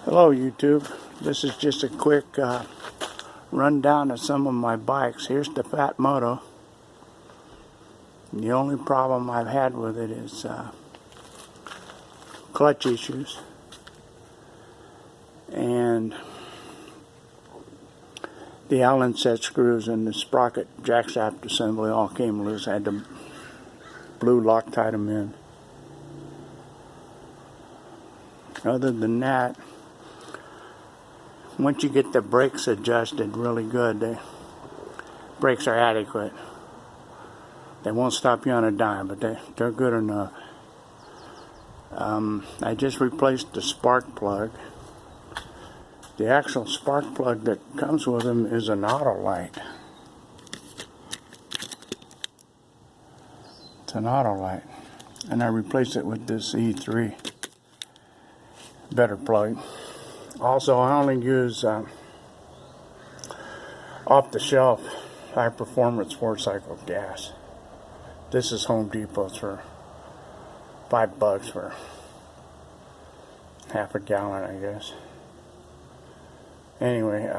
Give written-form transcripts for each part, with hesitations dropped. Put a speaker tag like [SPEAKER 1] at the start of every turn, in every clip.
[SPEAKER 1] Hello YouTube, this is just a quick rundown of some of my bikes. Here's the Phatmoto. The only problem I've had with it is clutch issues, and the Allen set screws and the sprocket jackshaft assembly all came loose. I had to blue Loctite them in. Other than that, once you get the brakes adjusted really good, the brakes are adequate. They won't stop you on a dime, but they're good enough. I just replaced the spark plug. The actual spark plug that comes with them is an auto light. It's an auto light. And I replaced it with this E3. Better plug. Also, I only use off-the-shelf high-performance 4-cycle gas. This is Home Depot's for $5 for half a gallon, I guess. Anyway,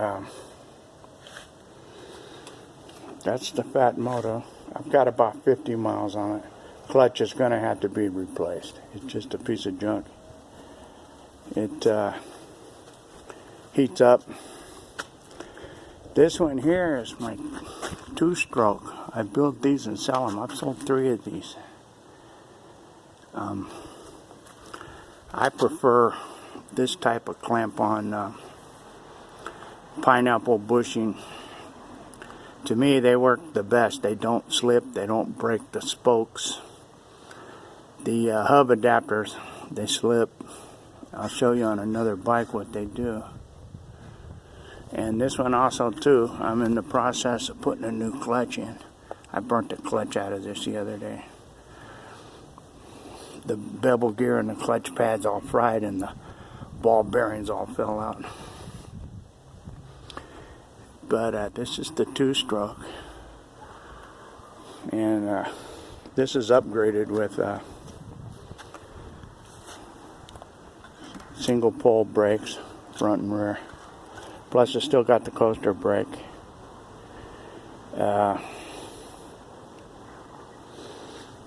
[SPEAKER 1] that's the Phatmoto. I've got about 50 miles on it. Clutch is going to have to be replaced. It's just a piece of junk. It heats up. This one here is my 2-stroke. I build these and sell them. I've sold 3 of these. I prefer this type of clamp on pineapple bushing. To me, they work the best. They don't slip. They don't break the spokes. The hub adapters, they slip. I'll show you on another bike what they do. And this one also too, I'm in the process of putting a new clutch in. I burnt the clutch out of this the other day. The bevel gear and the clutch pads all fried and the ball bearings all fell out. But this is the 2-stroke. And this is upgraded with single pole brakes, front and rear. Plus, it's still got the coaster brake.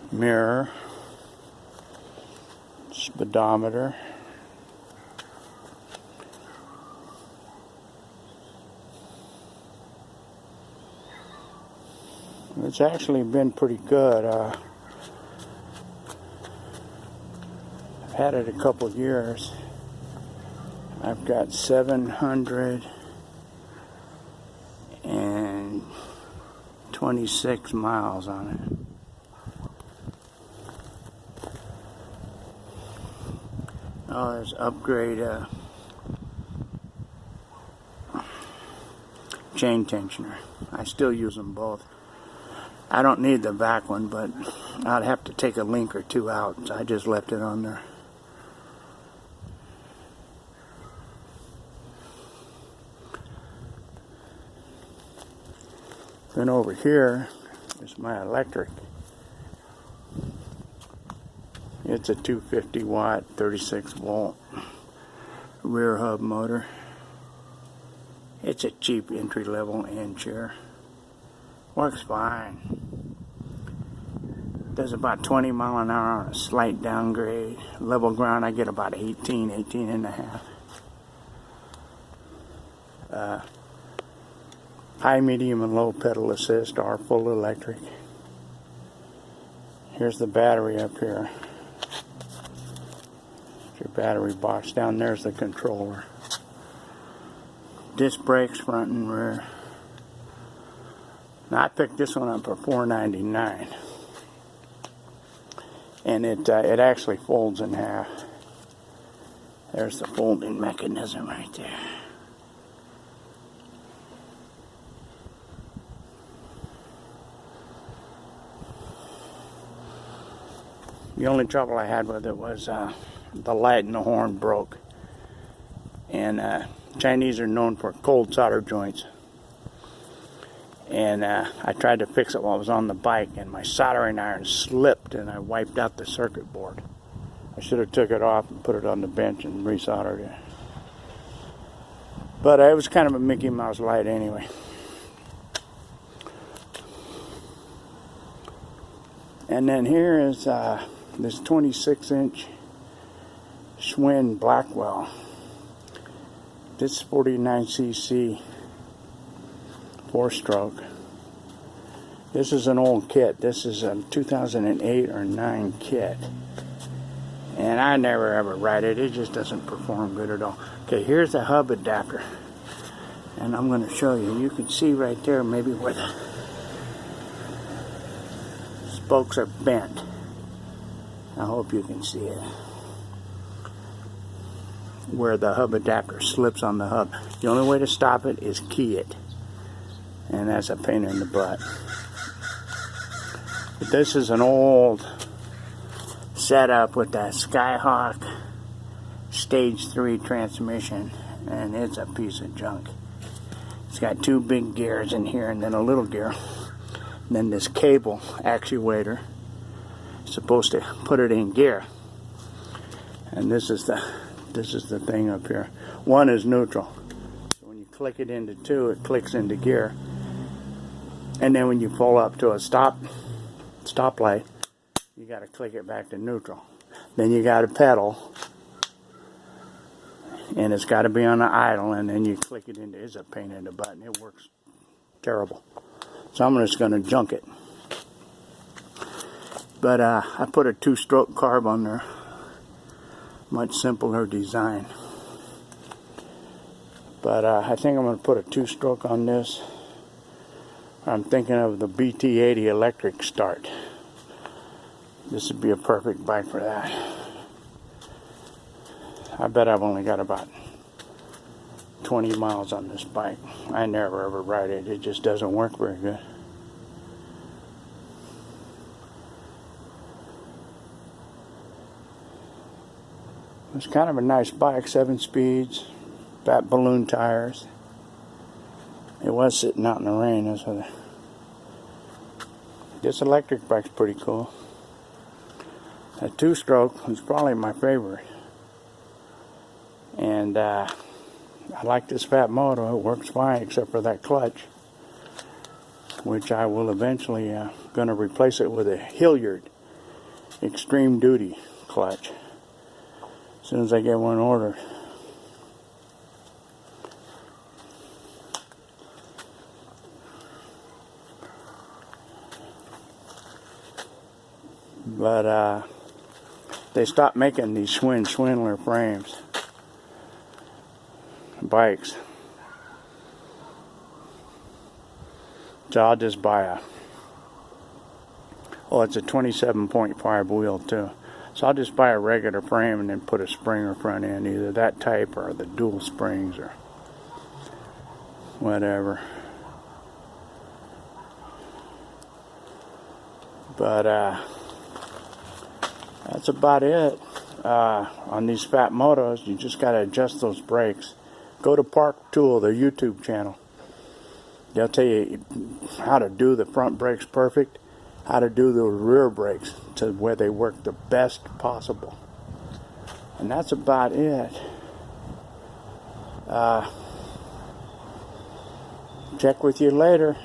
[SPEAKER 1] Mirror, speedometer. It's actually been pretty good. I've had it a couple years. I've got 726 miles on it. Oh, there's upgrade chain tensioner. I still use them both. I don't need the back one, but I'd have to take a link or two out, so I just left it on there. Then over here is my electric. It's a 250 watt, 36 volt rear hub motor. It's a cheap entry level end chair. Works fine. Does about 20 mile an hour on a slight downgrade. Level ground I get about 18 and a half. High, medium, and low pedal assist are full electric. Here's the battery up here. Your battery box. Down there's the controller. Disc brakes front and rear. Now I picked this one up for $4.99, and it actually folds in half. There's the folding mechanism right there. The only trouble I had with it was the light and the horn broke. And Chinese are known for cold solder joints. And I tried to fix it while I was on the bike, and my soldering iron slipped and I wiped out the circuit board. I should have took it off and put it on the bench and resoldered it. But it was kind of a Mickey Mouse light anyway. And then here is this 26-inch Schwinn Blackwell. This 49cc 4-stroke. This is an old kit. This is a 2008 or 9 kit. And I never ever ride it. It just doesn't perform good at all. Okay, here's the hub adapter. And I'm going to show you. You can see right there maybe where the spokes are bent. I hope you can see it. Where the hub adapter slips on the hub. The only way to stop it is key it. And that's a pain in the butt. But this is an old setup with that Skyhawk Stage 3 transmission. And it's a piece of junk. It's got 2 big gears in here and then a little gear. And then this cable actuator is supposed to put it in gear. And this is the thing up here. 1 is neutral. So when you click it into 2, it clicks into gear. And then when you pull up to a stoplight, you got to click it back to neutral. Then you got to pedal, and it's got to be on the idle, and then you click it into. It's a pain in the butt, and it works terrible. So I'm just going to junk it. But I put a 2-stroke carb on there. Much simpler design. But I think I'm going to put a 2-stroke on this. I'm thinking of the BT80 electric start. This would be a perfect bike for that. I bet I've only got about 20 miles on this bike. I never ever ride it. It just doesn't work very good. It's kind of a nice bike, 7 speeds, fat balloon tires. It was sitting out in the rain. This electric bike's pretty cool. A 2-stroke is probably my favorite. And I like this Phatmoto. It works fine except for that clutch, which I will eventually going to replace it with a Hilliard Extreme Duty clutch as soon as I get one ordered. But they stopped making these Schwindler frames bikes, so I'll just buy it's a 27.5 wheel too, so I'll just buy a regular frame and then put a Springer front end, either that type or the dual springs or whatever. But that's about it. On these Phatmotos, you just got to adjust those brakes. Go to Park Tool, their YouTube channel. They'll tell you how to do the front brakes perfect, how to do the rear brakes to where they work the best possible. And that's about it. Check with you later.